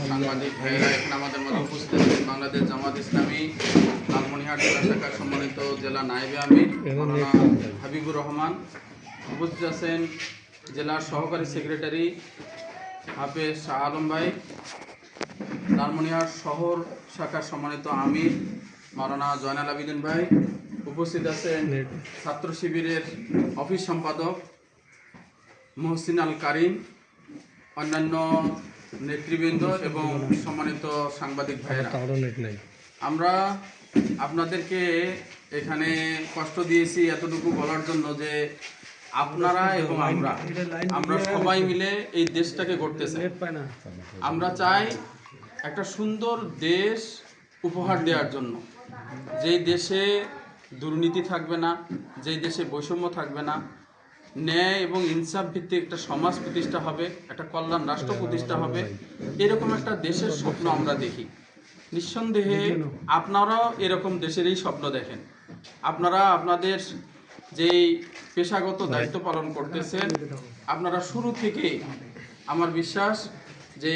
সাংবাদিক ভাইয়েরা এখানে আমাদের মধ্যে উপস্থিত আছেন। বাংলাদেশ জামাত ইসলামী লালমনিরহাট জেলা শাখার সম্মানিত জেলা নায়েবে আমির মাওলানা হাবিবুর রহমান, উপস্থিত আছেন জেলার সহকারী সেক্রেটারি হাফেজ শাহ আলম ভাই, লালমনিরহাট শহর শাখার সম্মানিত আমির মাওলানা জয়নাল আবেদিন ভাই, উপস্থিত আছেন ছাত্র শিবিরের অফিস সম্পাদক মহসিন আল কারিম, অন্যান্য নেতৃবৃন্দ এবং সম্মানিত সাংবাদিক ভাইয়েরা। আমরা আপনাদেরকে এখানে কষ্ট দিয়েছি এতটুকু বলার জন্য যে আপনারা এবং আমরা সবাই মিলে এই দেশটাকে গড়তে চাই। আমরা চাই একটা সুন্দর দেশ উপহার দেওয়ার জন্য, যেই দেশে দুর্নীতি থাকবে না, যেই দেশে বৈষম্য থাকবে না, ন্যায় এবং ইনসাফ ভিত্তিক একটা সমাজ প্রতিষ্ঠা হবে, একটা কল্যাণ রাষ্ট্র প্রতিষ্ঠা হবে, এরকম একটা দেশের স্বপ্ন আমরা দেখি। নিঃসন্দেহে আপনারাও এরকম দেশেরই স্বপ্ন দেখেন। আপনারা আপনাদের যেই পেশাগত দায়িত্ব পালন করতেছেন, আপনারা শুরু থেকে আমার বিশ্বাস যে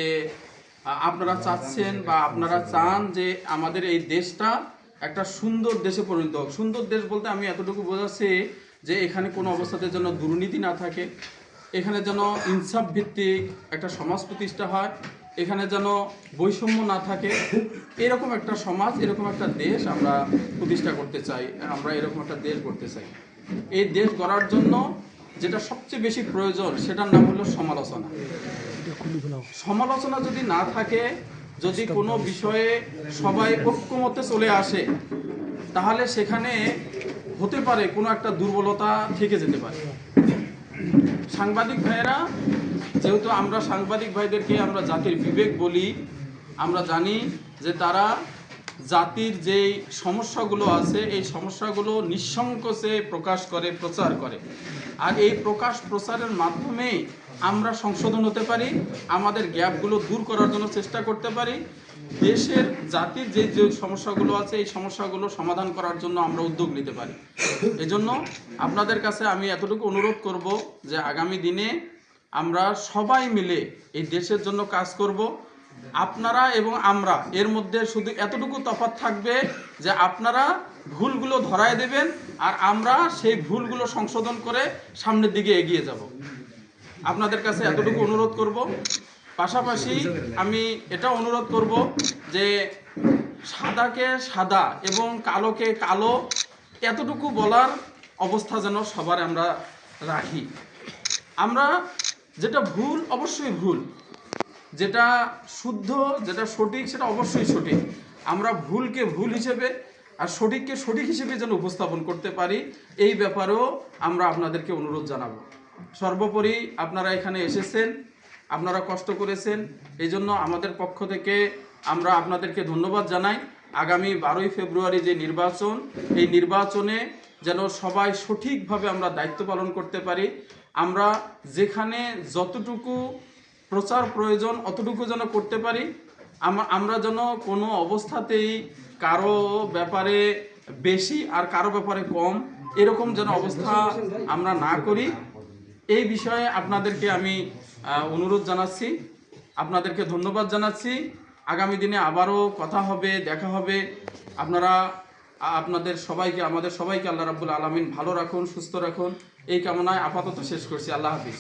আপনারা চাচ্ছেন বা আপনারা চান যে আমাদের এই দেশটা একটা সুন্দর দেশে পরিণত হোক। সুন্দর দেশ বলতে আমি এতটুকু বোঝাচ্ছি যে এখানে কোনো অবস্থাতে যেন দুর্নীতি না থাকে, এখানে যেন ইনসাফ ভিত্তিক একটা সমাজ প্রতিষ্ঠা হয়, এখানে যেন বৈষম্য না থাকে, এরকম একটা সমাজ, এরকম একটা দেশ আমরা প্রতিষ্ঠা করতে চাই। আমরা এরকম একটা দেশ গড়তে চাই। এই দেশ গড়ার জন্য যেটা সবচেয়ে বেশি প্রয়োজন সেটার নাম হলো সমালোচনা। সমালোচনা যদি না থাকে, যদি কোনো বিষয়ে সবাই ঐক্যমতে চলে আসে, তাহলে সেখানে হতে পারে কোনো একটা দুর্বলতা থেকে যেতে পারে। সাংবাদিক ভাইয়েরা, যেহেতু আমরা সাংবাদিক ভাইদেরকে আমরা জাতির বিবেক বলি, আমরা জানি যে তারা জাতির যেই সমস্যাগুলো আছে এই সমস্যাগুলো নিঃসংকোচে প্রকাশ করে, প্রচার করে। আর এই প্রকাশ প্রচারের মাধ্যমেই আমরা সংশোধন হতে পারি, আমাদের গ্যাপগুলো দূর করার জন্য চেষ্টা করতে পারি, দেশের জাতির যে যে সমস্যাগুলো আছে এই সমস্যাগুলো সমাধান করার জন্য আমরা উদ্যোগ নিতে পারি। এজন্য আপনাদের কাছে আমি এতটুকু অনুরোধ করব যে আগামী দিনে আমরা সবাই মিলে এই দেশের জন্য কাজ করব। আপনারা এবং আমরা এর মধ্যে শুধু এতটুকু তফাৎ থাকবে যে আপনারা ভুলগুলো ধরায় দেবেন আর আমরা সেই ভুলগুলো সংশোধন করে সামনের দিকে এগিয়ে যাব। আপনাদের কাছে এতটুকু অনুরোধ করব। পাশাপাশি আমি এটা অনুরোধ করব যে সাদাকে সাদা এবং কালোকে কালো এতটুকু বলার অবস্থা যেন সবার আমরা রাখি। আমরা যেটা ভুল অবশ্যই ভুল, যেটা শুদ্ধ, যেটা সঠিক সেটা অবশ্যই সঠিক। আমরা ভুলকে ভুল হিসেবে আর সঠিককে সঠিক হিসেবে যেন উপস্থাপন করতে পারি, এই ব্যাপারেও আমরা আপনাদেরকে অনুরোধ জানাবো। সর্বোপরি আপনারা এখানে এসেছেন, আপনারা কষ্ট করেছেন, এই জন্য আমাদের পক্ষ থেকে আমরা আপনাদেরকে ধন্যবাদ জানাই। আগামী 12ই ফেব্রুয়ারি যে নির্বাচন, এই নির্বাচনে যেন সবাই সঠিকভাবে আমরা দায়িত্ব পালন করতে পারি। আমরা যেখানে যতটুকু প্রচার প্রয়োজন অতটুকু যেন করতে পারি। আমরা যেন কোনো অবস্থাতেই কারো ব্যাপারে বেশি আর কারো ব্যাপারে কম এরকম যেন অবস্থা আমরা না করি, এই বিষয়ে আপনাদেরকে আমি অনুরোধ জানাচ্ছি, আপনাদেরকে ধন্যবাদ জানাচ্ছি। আগামী দিনে আবারও কথা হবে, দেখা হবে। আপনারা আপনাদের সবাইকে, আমাদের সবাইকে আল্লাহ রাব্বুল আলামিন ভালো রাখুন, সুস্থ রাখুন, এই কামনায় আপাতত শেষ করছি। আল্লাহ হাফিজ।